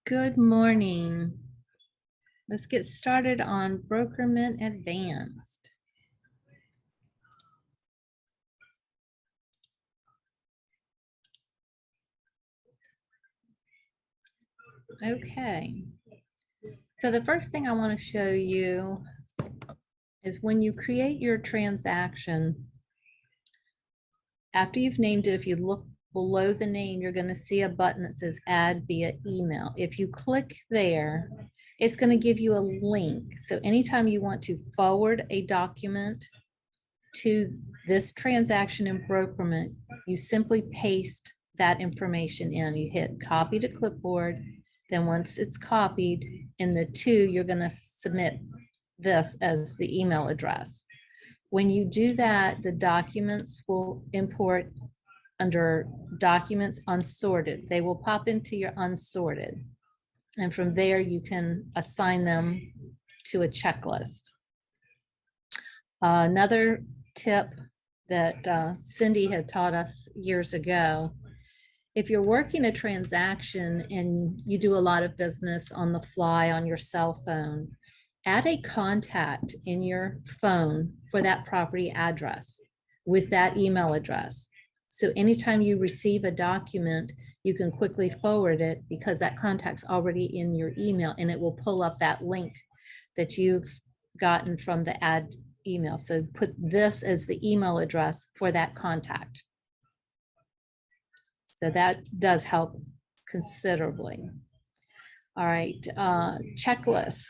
Good morning. Let's get started on Brokermint Advanced. Okay. So the first thing I want to show you is when you create your transaction, after you've named it, if you look below the name, you're going to see a button that says add via email. If you click there, it's going to give you a link. So anytime you want to forward a document to this transaction in Brokermint, you simply paste that information in. You hit copy to clipboard. Then once it's copied in the you're going to submit this as the email address. When you do that, the documents will import under documents unsorted. They will pop into your unsorted. And from there, you can assign them to a checklist. Another tip that Cindy had taught us years ago, if you're working a transaction and you do a lot of business on the fly on your cell phone, add a contact in your phone for that property address with that email address. So anytime you receive a document, you can quickly forward it because that contact's already in your email and it will pull up that link that you've gotten from the add email. So put this as the email address for that contact. So that does help considerably. All right, checklist.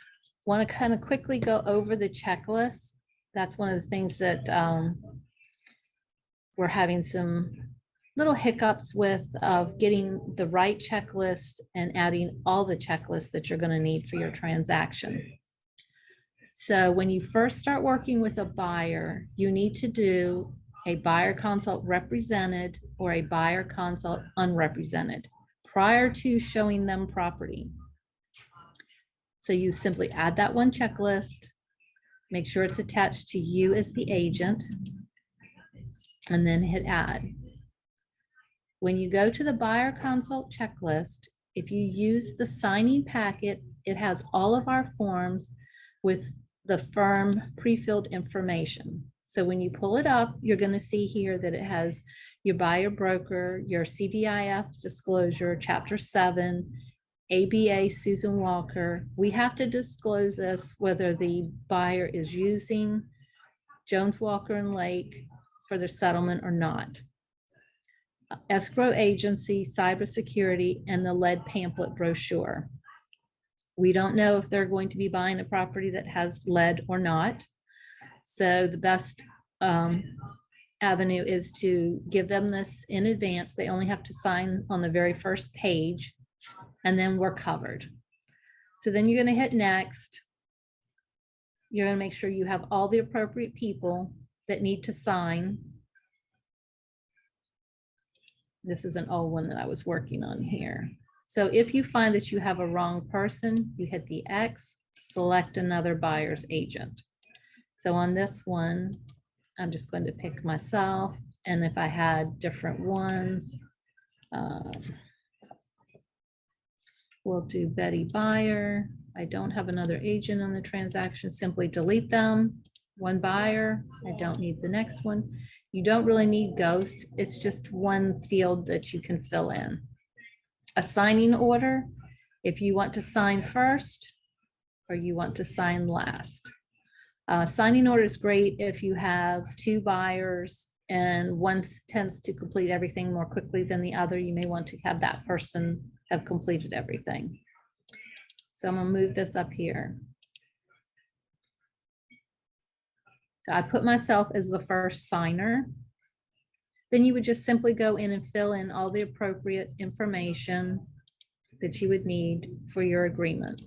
Want to kind of quickly go over the checklist. That's one of the things that we're having some little hiccups with of getting the right checklist and adding all the checklists that you're going to need for your transaction. So when you first start working with a buyer, you need to do a buyer consult represented or a buyer consult unrepresented prior to showing them property. So you simply add that one checklist, make sure it's attached to you as the agent, and then hit add. When you go to the buyer consult checklist, if you use the signing packet, it has all of our forms with the firm pre-filled information. So when you pull it up, you're going to see here that it has your buyer broker, your CDIF disclosure, Chapter 7, ABA Susan Walker. We have to disclose this whether the buyer is using Jones, Walker, and Lake for their settlement or not. Escrow agency, cybersecurity, and the lead pamphlet brochure. We don't know if they're going to be buying a property that has lead or not. So the best avenue is to give them this in advance. They only have to sign on the very first page, and then we're covered. So then you're going to hit next. You're going to make sure you have all the appropriate people that need to sign. This is an old one that I was working on here. So if you find that you have a wrong person, you hit the X, select another buyer's agent. So on this one, I'm just going to pick myself. And if I had different ones, we'll do Betty Buyer. I don't have another agent on the transaction, simply delete them. One buyer, I don't need the next one. You don't really need ghost. It's just one field that you can fill in. A signing order, if you want to sign first or you want to sign last. Signing order is great if you have two buyers and one tends to complete everything more quickly than the other. You may want to have that person have completed everything. So I'm gonna move this up here. So I put myself as the first signer. Then you would just simply go in and fill in all the appropriate information that you would need for your agreement.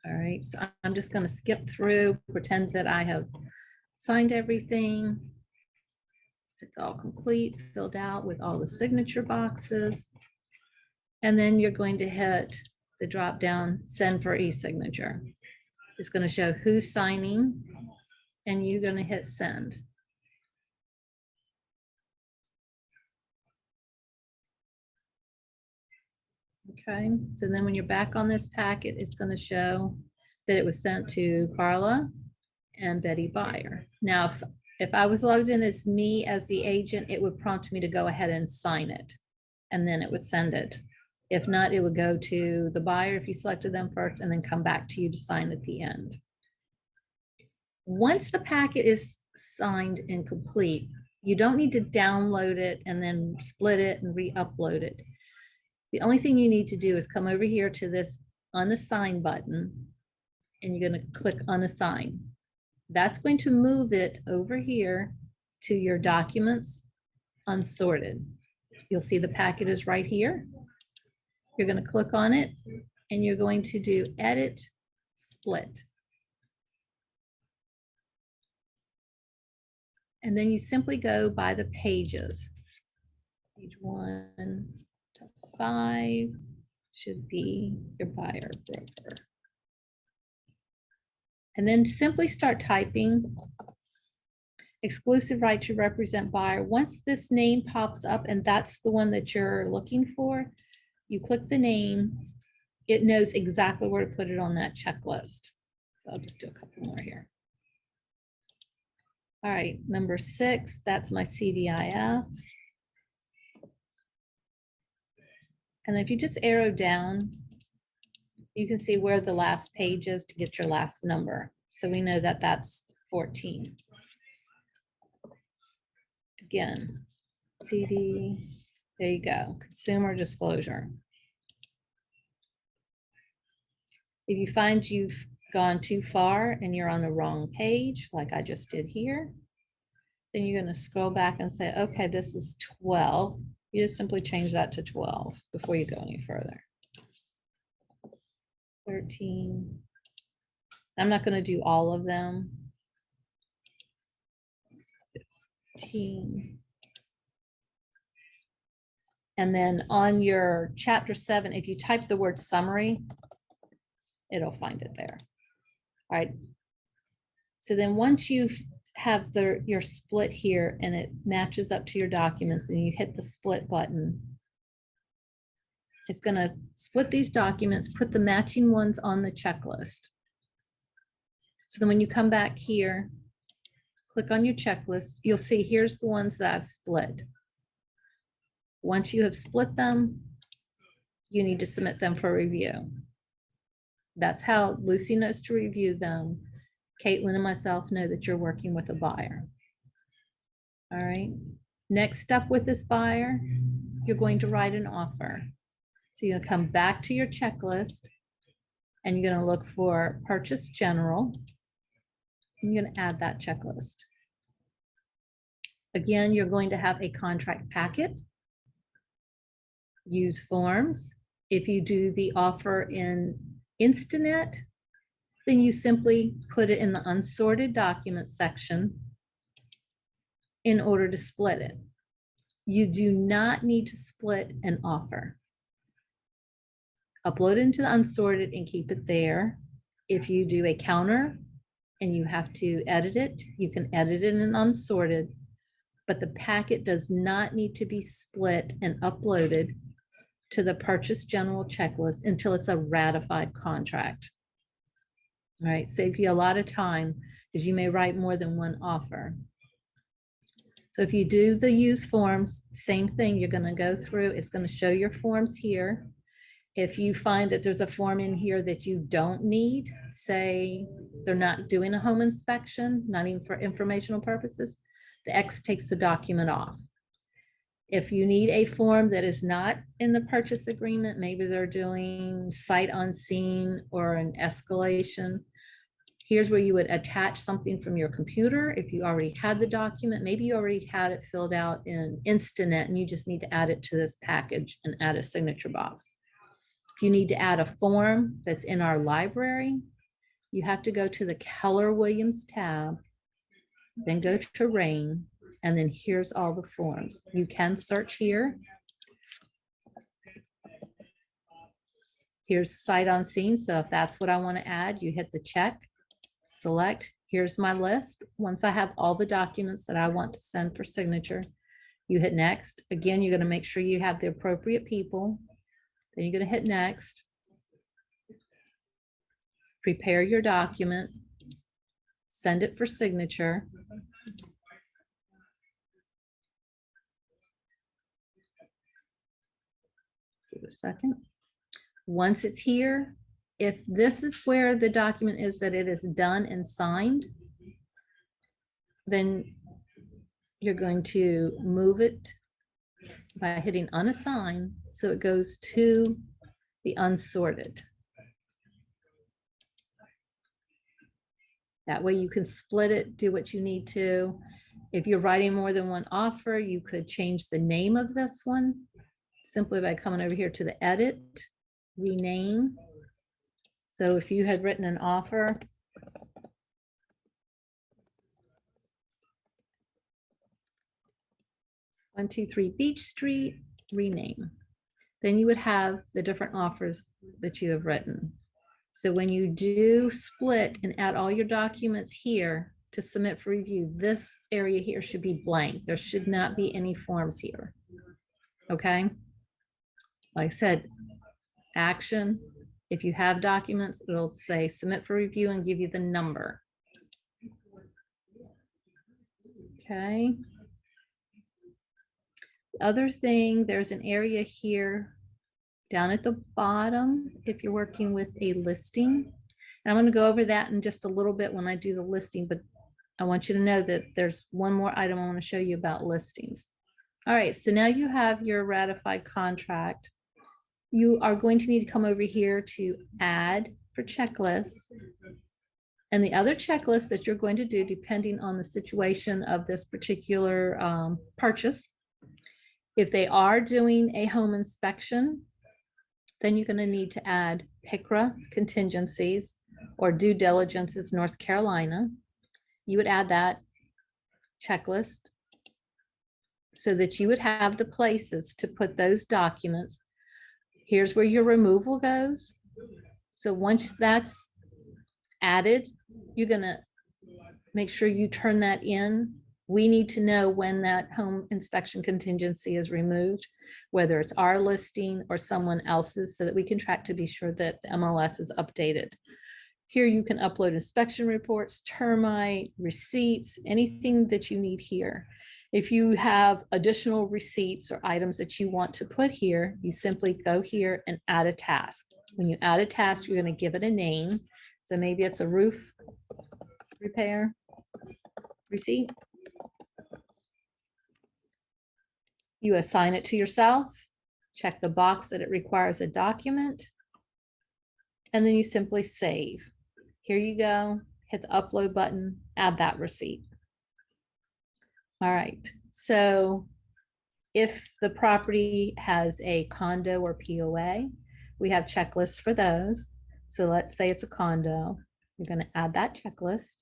All right, so I'm just going to skip through, pretend that I have signed everything. It's all complete, filled out with all the signature boxes. And then you're going to hit the drop down, send for e-signature. It's going to show who's signing, and you're going to hit send. Okay, so then when you're back on this packet, it's going to show that it was sent to Carla and Betty Buyer. Now, if I was logged in as me as the agent, it would prompt me to go ahead and sign it, and then it would send it. If not, it would go to the buyer if you selected them first, and then come back to you to sign at the end. Once the packet is signed and complete, you don't need to download it and then split it and re-upload it. The only thing you need to do is come over here to this Unassign button, and you're going to click Unassign. That's going to move it over here to your documents unsorted. You'll see the packet is right here. You're going to click on it, and you're going to do Edit Split. And then you simply go by the pages. Page 1 to 5 should be your buyer broker. And then simply start typing exclusive right to represent buyer. Once this name pops up and that's the one that you're looking for, you click the name, it knows exactly where to put it on that checklist. So I'll just do a couple more here. All right, number 6, that's my CDIF. And if you just arrow down, you can see where the last page is to get your last number. So we know that that's 14. Again, CD, there you go, consumer disclosure. If you find you've gone too far and you're on the wrong page, like I just did here, then you're going to scroll back and say, okay, this is 12. You just simply change that to 12 before you go any further. 13. I'm not going to do all of them. 15. And then on your chapter 7, if you type the word summary, it'll find it there. All right. So then once you have your split here and it matches up to your documents and you hit the split button, it's going to split these documents, put the matching ones on the checklist. So then when you come back here, click on your checklist, you'll see here's the ones that I've split. Once you have split them, you need to submit them for review. That's how Lucy knows to review them. Caitlin and myself know that you're working with a buyer. All right. Next step with this buyer, you're going to write an offer. So you're going to come back to your checklist and you're going to look for Purchase General. And you're going to add that checklist. Again, you're going to have a contract packet. Use forms. If you do the offer in Instanet, then you simply put it in the unsorted document section in order to split it. You do not need to split an offer. Upload it into the unsorted and keep it there. If you do a counter and you have to edit it, you can edit it in unsorted, but the packet does not need to be split and uploaded to the Purchase General checklist until it's a ratified contract. All right, save you a lot of time because you may write more than one offer. So if you do the use forms, same thing, you're going to go through, it's going to show your forms here. If you find that there's a form in here that you don't need, say they're not doing a home inspection, not even for informational purposes, the X takes the document off. If you need a form that is not in the purchase agreement, maybe they're doing sight unseen or an escalation, here's where you would attach something from your computer. If you already had the document, maybe you already had it filled out in Instanet and you just need to add it to this package and add a signature box. If you need to add a form that's in our library, you have to go to the Keller Williams tab, then go to RAIN, and then here's all the forms. You can search here. Here's sight unseen. So if that's what I want to add, you hit the check, select, here's my list. Once I have all the documents that I want to send for signature, you hit next. Again, you're going to make sure you have the appropriate people. Then you're going to hit next. Prepare your document. Send it for signature. Give it a second. Once it's here, if this is where the document is that it is done and signed, then you're going to move it by hitting unassign so it goes to the unsorted. That way you can split it, do what you need to. If you're writing more than one offer, you could change the name of this one simply by coming over here to the edit, rename. So if you had written an offer, 123 Beach Street, rename. Then you would have the different offers that you have written. So when you do split and add all your documents here to submit for review, this area here should be blank. There should not be any forms here. Okay. Like I said, action. If you have documents, it'll say submit for review and give you the number. Okay. The other thing, there's an area here down at the bottom if you're working with a listing. And I'm going to go over that in just a little bit when I do the listing, but I want you to know that there's one more item I want to show you about listings. All right, so now you have your ratified contract. You are going to need to come over here to add for checklists. And the other checklist that you're going to do, depending on the situation of this particular purchase, if they are doing a home inspection, then you're going to need to add PICRA contingencies or due diligences North Carolina. You would add that checklist so that you would have the places to put those documents. Here's where your removal goes. So once that's added, you're going to make sure you turn that in. We need to know when that home inspection contingency is removed, whether it's our listing or someone else's, so that we can track to be sure that the MLS is updated. Here you can upload inspection reports, termite, receipts, anything that you need here. If you have additional receipts or items that you want to put here, you simply go here and add a task. When you add a task, you're going to give it a name. So maybe it's a roof repair receipt. You assign it to yourself, check the box that it requires a document, and then you simply save. Here you go, hit the upload button, add that receipt. All right, so if the property has a condo or POA, we have checklists for those. So let's say it's a condo, you're going to add that checklist.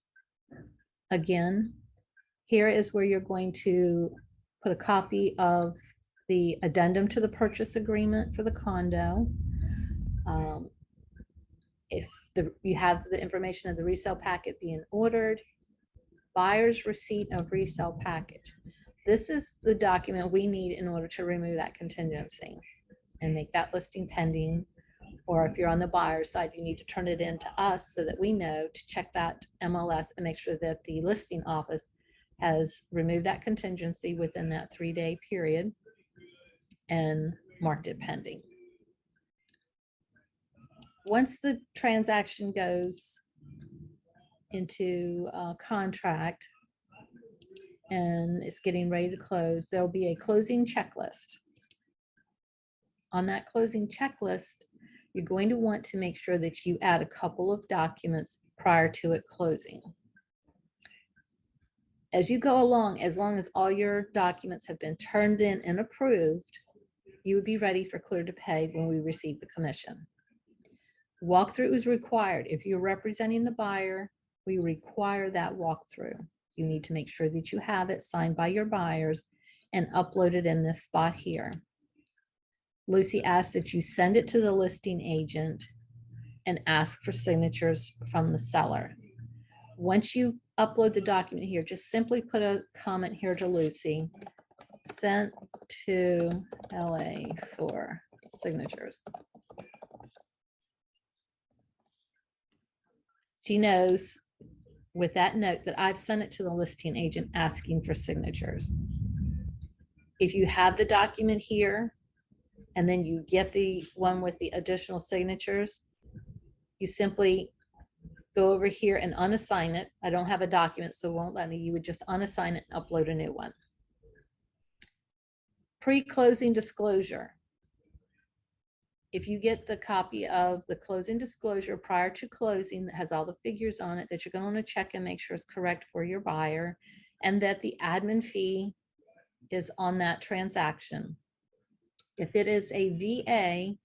Again, here is where you're going to put a copy of the addendum to the purchase agreement for the condo. If you have the information of the resale packet being ordered, buyer's receipt of resale package. This is the document we need in order to remove that contingency and make that listing pending. Or if you're on the buyer's side, you need to turn it in to us so that we know to check that MLS and make sure that the listing office has removed that contingency within that 3-day period and marked it pending. Once the transaction goes into a contract and it's getting ready to close, there'll be a closing checklist. On that closing checklist, you're going to want to make sure that you add a couple of documents prior to it closing. As you go along, as long as all your documents have been turned in and approved, you would be ready for clear to pay when we receive the commission. Walkthrough is required. If you're representing the buyer, we require that walkthrough. You need to make sure that you have it signed by your buyers and uploaded in this spot here. Lucy asks that you send it to the listing agent and ask for signatures from the seller. Once you upload the document here, just simply put a comment here to Lucy, sent to LA for signatures. She knows with that note that I've sent it to the listing agent asking for signatures. If you have the document here and then you get the one with the additional signatures, you simply go over here and unassign it. I don't have a document, so it won't let me. You would just unassign it and upload a new one. Pre-closing disclosure. If you get the copy of the closing disclosure prior to closing that has all the figures on it that you're going to want to check and make sure it's correct for your buyer, and that the admin fee is on that transaction. If it is a VA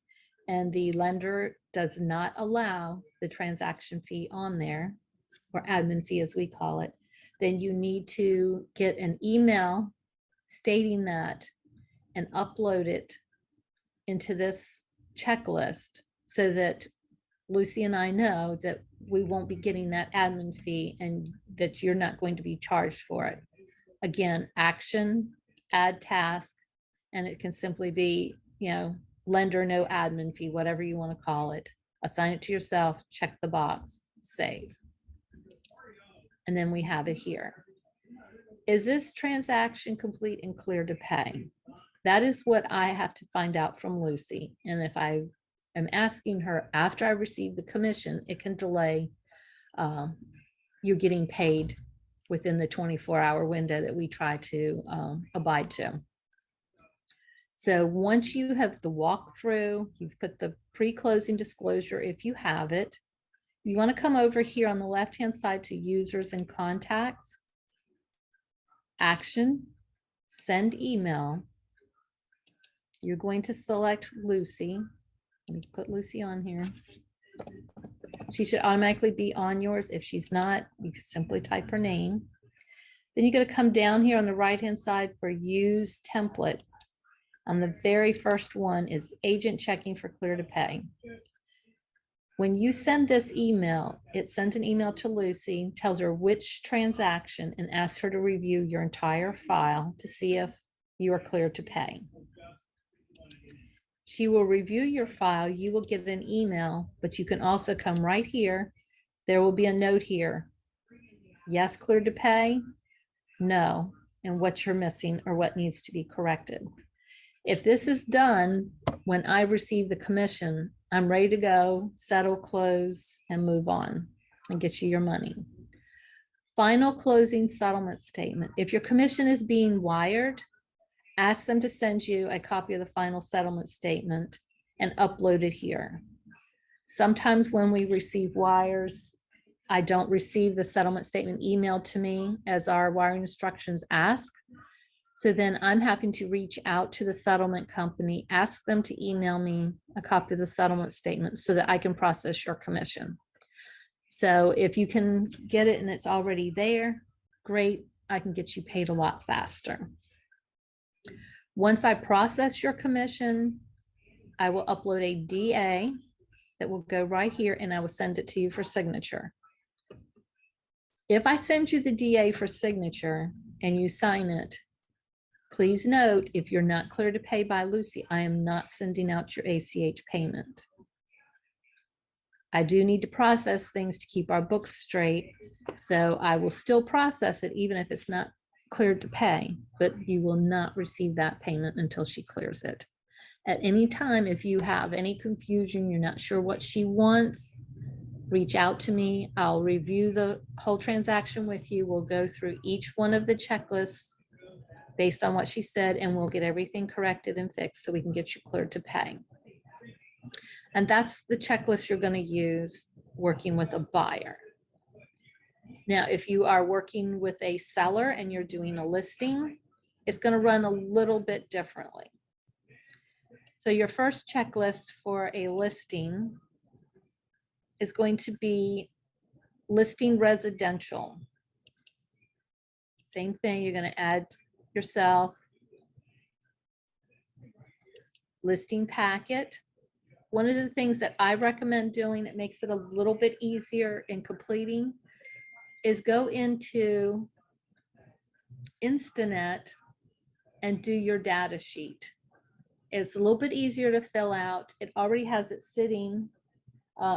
and the lender does not allow the transaction fee on there, or admin fee as we call it, then you need to get an email stating that and upload it into this checklist so that Lucy and I know that we won't be getting that admin fee and that you're not going to be charged for it. Again, action, add task, and it can simply be, lender no admin fee, whatever you want to call it. Assign it to yourself, check the box, save. And then we have it here. Is this transaction complete and clear to pay? That is what I have to find out from Lucy. And if I am asking her after I receive the commission, it can delay you getting paid within the 24-hour window that we try to abide to. So once you have the walkthrough, you've put the pre-closing disclosure, if you have it, you want to come over here on the left-hand side to users and contacts, action, send email. You're going to select Lucy. Let me put Lucy on here. She should automatically be on yours. If she's not, you can simply type her name. Then you got to come down here on the right-hand side for use template. On the very first one is agent checking for clear to pay. When you send this email, it sends an email to Lucy, tells her which transaction, and asks her to review your entire file to see if you are clear to pay. She will review your file. You will get an email, but you can also come right here. There will be a note here. Yes, clear to pay. No, and what you're missing or what needs to be corrected. If this is done, when I receive the commission, I'm ready to go, settle, close, and move on and get you your money. Final closing settlement statement. If your commission is being wired, ask them to send you a copy of the final settlement statement and upload it here. Sometimes when we receive wires, I don't receive the settlement statement emailed to me as our wiring instructions ask. So then I'm having to reach out to the settlement company, ask them to email me a copy of the settlement statement so that I can process your commission. So if you can get it and it's already there, great, I can get you paid a lot faster. Once I process your commission, I will upload a DA that will go right here and I will send it to you for signature. If I send you the DA for signature and you sign it, please note, if you're not clear to pay by Lucy, I am not sending out your ACH payment. I do need to process things to keep our books straight. So I will still process it even if it's not cleared to pay, but you will not receive that payment until she clears it. At any time, if you have any confusion, you're not sure what she wants, reach out to me. I'll review the whole transaction with you. We'll go through each one of the checklists based on what she said, and we'll get everything corrected and fixed so we can get you cleared to pay. And that's the checklist you're going to use working with a buyer. Now, if you are working with a seller and you're doing a listing, it's going to run a little bit differently. So your first checklist for a listing is going to be listing residential. Same thing, you're going to add yourself, listing packet. One of the things that I recommend doing that makes it a little bit easier in completing is go into Instanet and do your data sheet. It's a little bit easier to fill out. It already has it sitting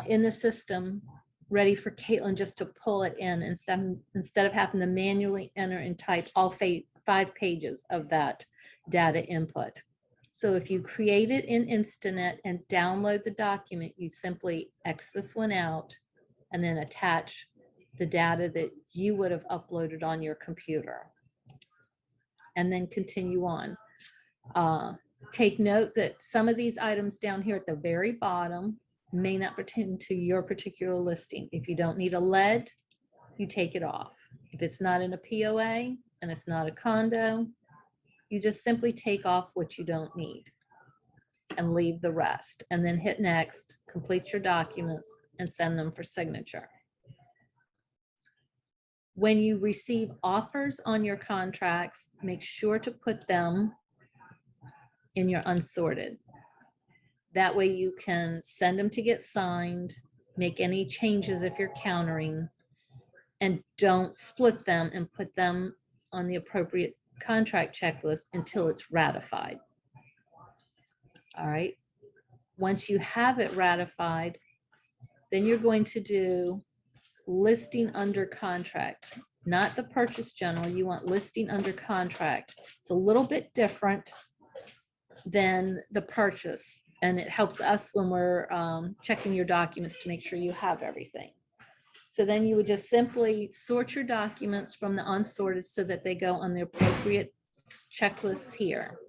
in the system, ready for Caitlin just to pull it in instead of having to manually enter and type all 5 pages of that data input. So if you create it in Instanet and download the document, you simply X this one out and then attach the data that you would have uploaded on your computer. And then continue on. Take note that some of these items down here at the very bottom may not pertain to your particular listing. If you don't need a lead, you take it off. If it's not in a POA and it's not a condo, you just simply take off what you don't need and leave the rest, and then hit next, complete your documents, and send them for signature. When you receive offers on your contracts, make sure to put them in your unsorted. That way you can send them to get signed, make any changes if you're countering, and don't split them and put them on the appropriate contract checklist until it's ratified. All right. Once you have it ratified, then you're going to do listing under contract, not the purchase general. You want listing under contract. It's a little bit different than the purchase, and it helps us when we're checking your documents to make sure you have everything. So then you would just simply sort your documents from the unsorted so that they go on the appropriate checklists here.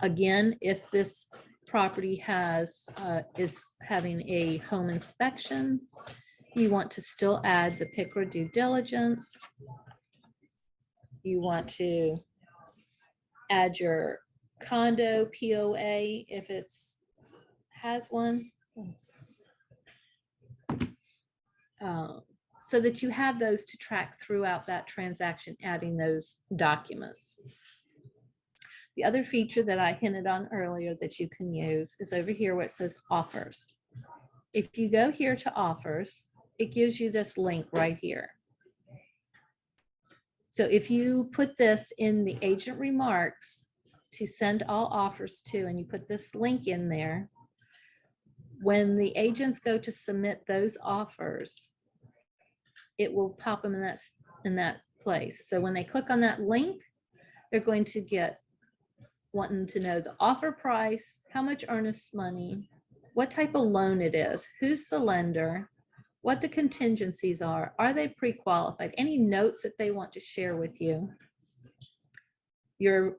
Again, if this property is having a home inspection, you want to still add the PICRA due diligence. You want to add your condo POA if it's has one, so that you have those to track throughout that transaction, adding those documents. The other feature that I hinted on earlier that you can use is over here where it says offers. If you go here to offers, it gives you this link right here. So if you put this in the agent remarks to send all offers to, and you put this link in there, when the agents go to submit those offers, it will pop them in that place. So when they click on that link, they're going to get wanting to know the offer price, how much earnest money, what type of loan it is, who's the lender, what the contingencies are they pre-qualified, any notes that they want to share with you, the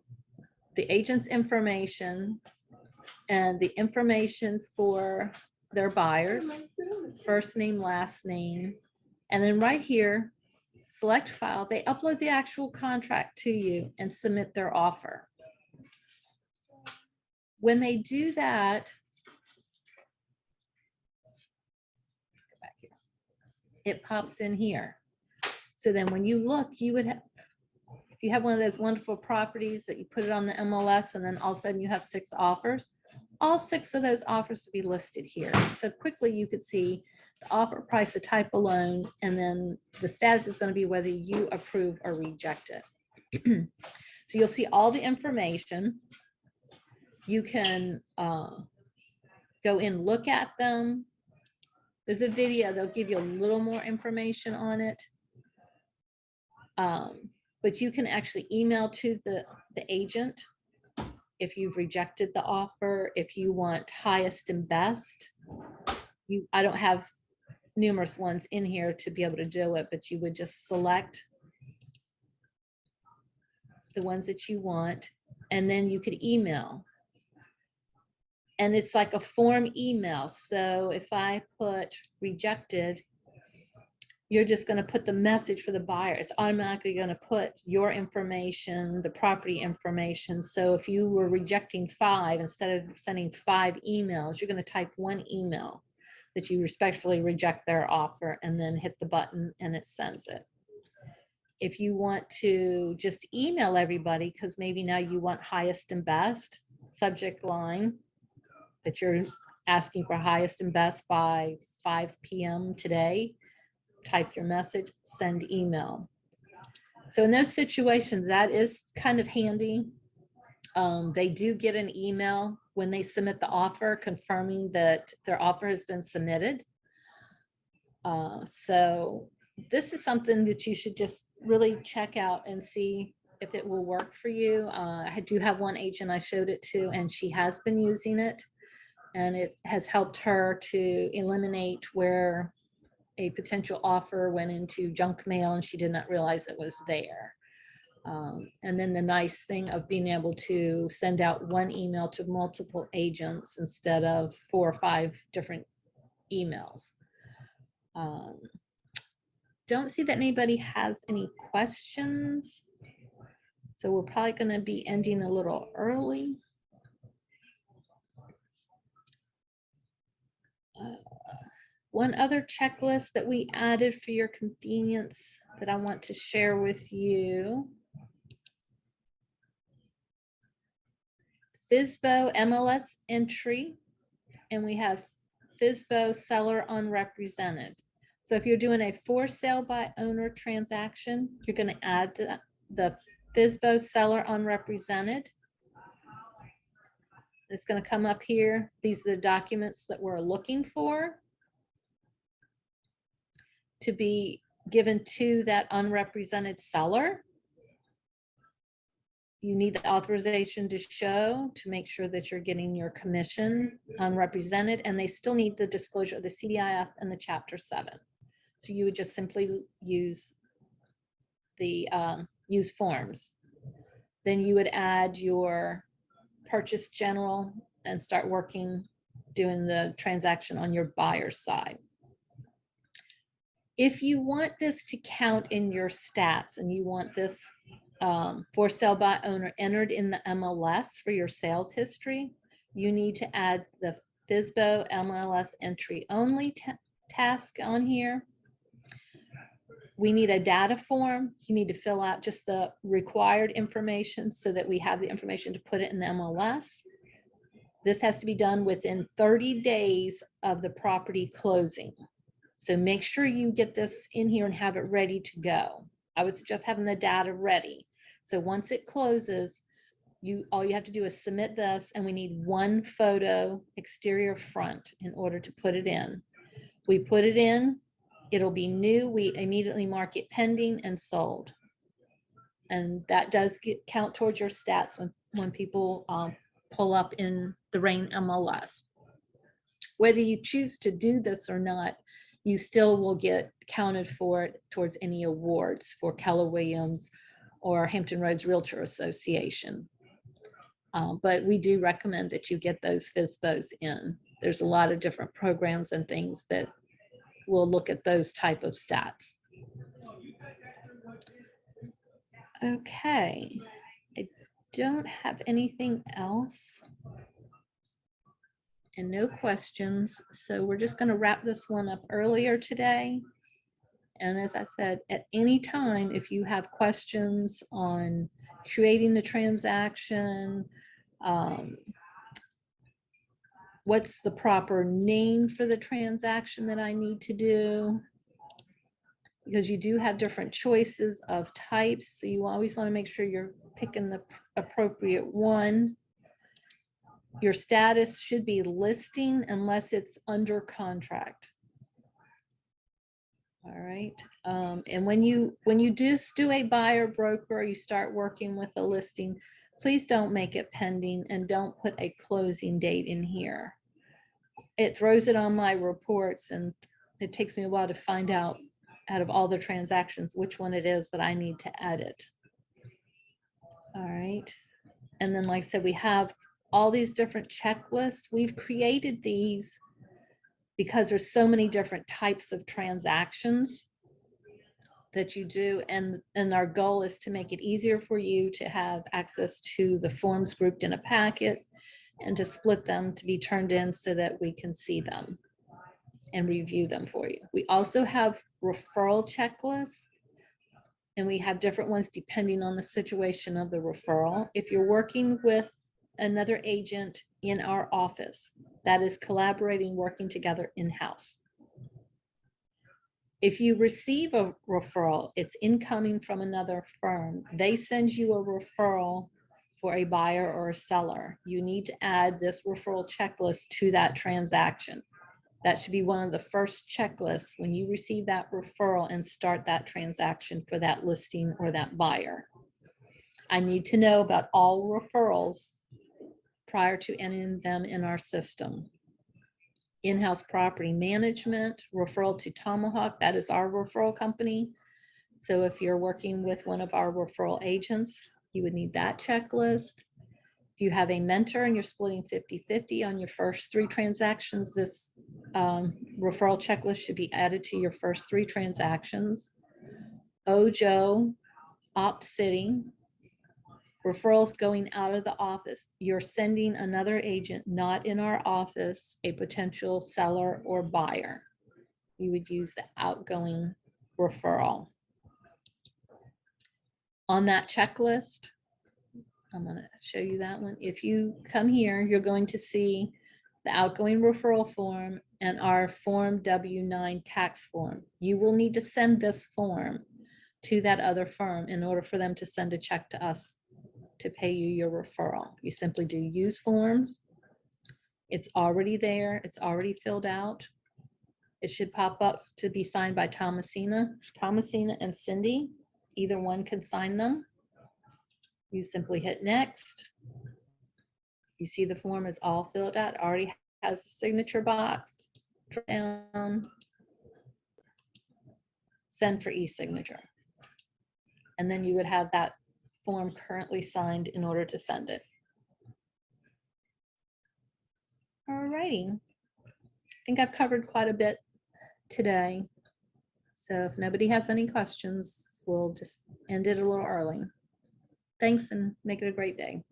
agent's information, and the information for their buyers, first name, last name, and then right here, select file, they upload the actual contract to you and submit their offer. When they do that, it pops in here. So then when you look, you would have, if you have one of those wonderful properties that you put it on the MLS and then all of a sudden you have 6 offers, all 6 of those offers would be listed here. So quickly you could see the offer price, the type of loan, and then the status is going to be whether you approve or reject it. So you'll see all the information. You can go in, look at them. There's a video, they'll give you a little more information on it. But you can actually email to the agent if you've rejected the offer, if you want highest and best. I don't have numerous ones in here to be able to do it, but you would just select the ones that you want, and then you could email. And it's like a form email. So if I put rejected, you're just going to put the message for the buyer. It's automatically going to put your information, the property information. So if you were rejecting 5, instead of sending 5 emails, you're going to type 1 email that you respectfully reject their offer, and then hit the button and it sends it. If you want to just email everybody, because maybe now you want highest and best, subject line that you're asking for highest and best by 5 p.m. today, type your message, send email. So in those situations, that is kind of handy. They do get an email when they submit the offer confirming that their offer has been submitted. So this is something that you should just really check out and see if it will work for you. I do have one agent I showed it to, and she has been using it, and it has helped her to eliminate where a potential offer went into junk mail and she did not realize it was there. And then the nice thing of being able to send out one email to multiple agents instead of 4 or 5 different emails. Don't see that anybody has any questions. So we're probably going to be ending a little early. One other checklist that we added for your convenience that I want to share with you. FSBO MLS entry, and we have FSBO seller unrepresented. So if you're doing a for sale by owner transaction, you're going to add the FSBO seller unrepresented. It's going to come up here. These are the documents that we're looking for to be given to that unrepresented seller. You need the authorization to show to make sure that you're getting your commission unrepresented, and they still need the disclosure of the CDIF and the Chapter 7. So you would just simply use the use forms. Then you would add your purchase general and start working, doing the transaction on your buyer's side. If you want this to count in your stats and you want this for sale by owner entered in the MLS for your sales history, you need to add the FSBO MLS entry only task on here. We need a data form. You need to fill out just the required information so that we have the information to put it in the MLS. This has to be done within 30 days of the property closing. So make sure you get this in here and have it ready to go. I would suggest having the data ready. So once it closes, all you have to do is submit this, and we need one photo exterior front in order to put it in. We put it in, it'll be new. We immediately mark it pending and sold. And that does count towards your stats when people pull up in the RAIN MLS. Whether you choose to do this or not, you still will get counted for it towards any awards for Keller Williams or Hampton Roads Realtor Association. But we do recommend that you get those FSBOs in. There's a lot of different programs and things that will look at those type of stats. Okay, I don't have anything else and no questions. So we're just going to wrap this one up earlier today. And as I said, at any time, if you have questions on creating the transaction, what's the proper name for the transaction that I need to do, because you do have different choices of types. So you always want to make sure you're picking the appropriate one. Your status should be listing unless it's under contract. All right. And when you just do a buyer broker, you start working with a listing, please don't make it pending and don't put a closing date in here. It throws it on my reports, and it takes me a while to find out of all the transactions which one it is that I need to edit. All right. And then, like I said, we have all these different checklists. We've created these because there's so many different types of transactions that you do, and our goal is to make it easier for you to have access to the forms grouped in a packet and to split them to be turned in so that we can see them and review them for you. We also have referral checklists, and we have different ones depending on the situation of the referral. If you're working with another agent in our office, that is collaborating, working together in-house. If you receive a referral, it's incoming from another firm. They send you a referral for a buyer or a seller, you need to add this referral checklist to that transaction. That should be one of the first checklists when you receive that referral and start that transaction for that listing or that buyer. I need to know about all referrals prior to entering them in our system. In-house property management, referral to Tomahawk, that is our referral company. So if you're working with one of our referral agents, you would need that checklist. If you have a mentor and you're splitting 50-50 on your first 3 transactions, this referral checklist should be added to your first 3 transactions. OJO, op sitting, referrals going out of the office. You're sending another agent not in our office, a potential seller or buyer. You would use the outgoing referral. On that checklist, I'm going to show you that one. If you come here, you're going to see the outgoing referral form and our Form W-9 tax form. You will need to send this form to that other firm in order for them to send a check to us to pay you your referral. You simply do use forms. It's already there. It's already filled out. It should pop up to be signed by Thomasina and Cindy. Either one can sign them. You simply hit next. You see the form is all filled out, already has a signature box. Drop down, send for e-signature. And then you would have that form currently signed in order to send it. All righty. I think I've covered quite a bit today. So if nobody has any questions, we'll just end it a little early. Thanks and make it a great day.